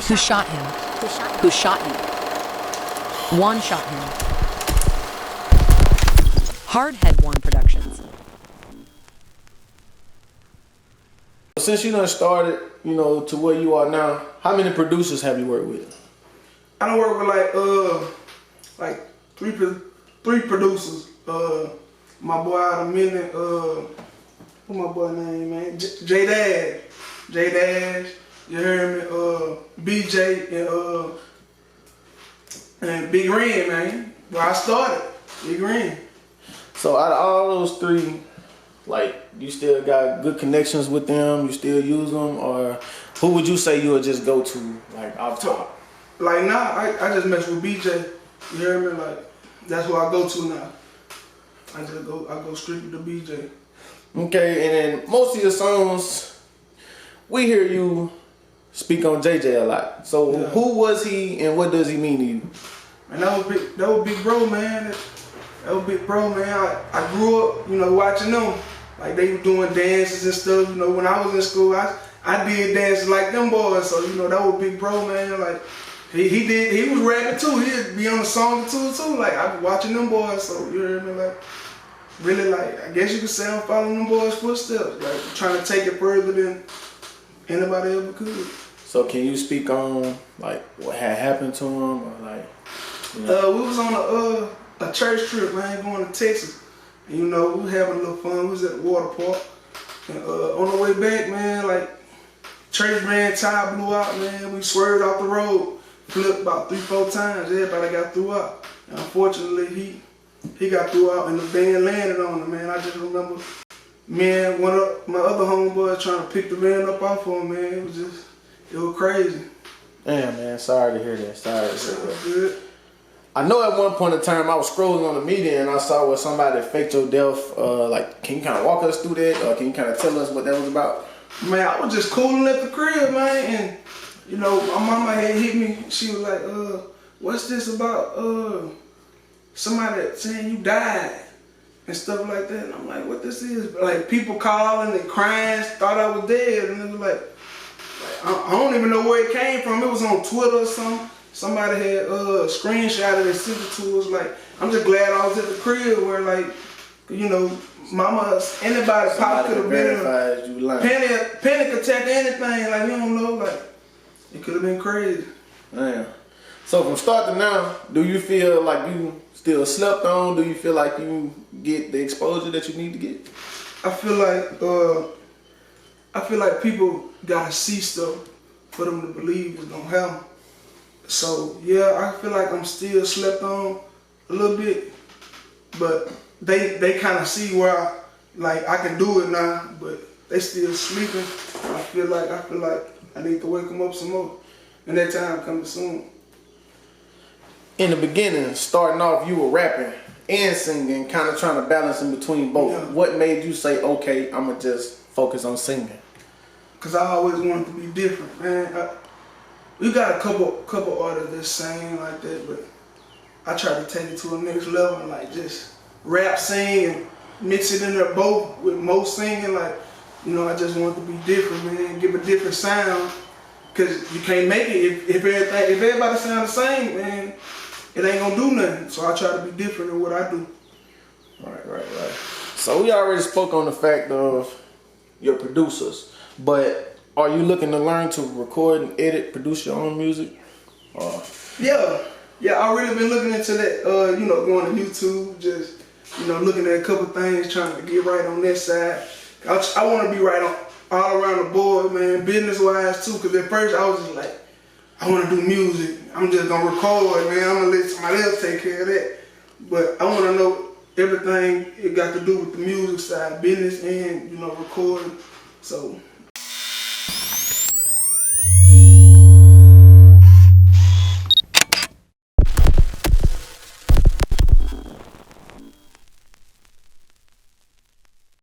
Who shot him? Who shot you? One shot him. Hardhead One Productions. Since you done started, to where you are now, how many producers have you worked with? I done work with like three producers. My boy out of Minden, what my boy name, man? J Dash, you heard me? BJ and Big Ren, man. Where I started, Big Ren. So out of all those three, you still got good connections with them, you still use them, or who would you say you would just go to, off top? I just mess with BJ, you hear me? That's who I go to now. I go strictly to BJ. Okay, and then most of your songs, we hear you speak on JJ a lot. So yeah. Who was he and what does he mean to you? Man, that was big bro, man. That was big bro, man. I grew up, watching them. They were doing dances and stuff. When I was in school, I did dances like them boys. So, that was big bro, man. He was rapping too. He'd be on the song too. I was watching them boys. So, you hear me? Really, I guess you could say I'm following them boys' footsteps. Trying to take it further than anybody ever could. So, can you speak on, what had happened to him? Or, we was on a church trip, man, going to Texas. And, we were having a little fun. We was at the water park. And on the way back, man, church van tire blew out, man. We swerved off the road, flipped about 3-4 times. Everybody got threw out. And unfortunately, he got threw out and the van landed on him, man. I just remember, man, one of my other homeboys trying to pick the van up off of him, man. It was crazy. Damn, man, sorry to hear that. Sorry to hear that. Good. I know at one point in time I was scrolling on the media and I saw where somebody faked your death. Can you kind of walk us through that, or can you kind of tell us what that was about? Man, I was just cooling at the crib, man, and my mama had hit me. She was like, what's this about somebody saying you died and stuff like that? And I'm like, what this is? People calling and crying, thought I was dead, and it was I don't even know where it came from. It was on Twitter or something. Somebody had screenshot it and sent it to us. I'm just glad I was at the crib where mama, anybody pop could have been in a panic attack or anything. You don't know, it could have been crazy. Damn. So from start to now, do you feel like you still slept on? Do you feel like you get the exposure that you need to get? I feel like people gotta see stuff for them to believe it's gonna happen. So yeah, I feel like I'm still slept on a little bit, but they kind of see where I can do it now, but they still sleeping. I feel like I need to wake them up some more, and that time coming soon. In the beginning, starting off, you were rapping and singing, kind of trying to balance in between both. Yeah. What made you say, okay, I'm gonna just focus on singing? Cause I always wanted to be different, man. We got a couple artists that sing like that, but I try to take it to a next level and just rap, sing, and mix it in there both with most singing. I just want to be different, man, give a different sound. Cause you can't make it if everybody sound the same, man. It ain't gonna do nothing. So I try to be different in what I do. Right. So we already spoke on the fact of your producers, but are you looking to learn to record and edit, produce your own music? Yeah, I really been looking into that. Going to YouTube, just looking at a couple things, trying to get right on that side. I want to be right on all around the board, man, business-wise too. Cause at first I was just I want to do music. I'm just gonna record, man. I'm gonna let somebody else take care of that. But I want to know everything it got to do with the music side, business and recording. So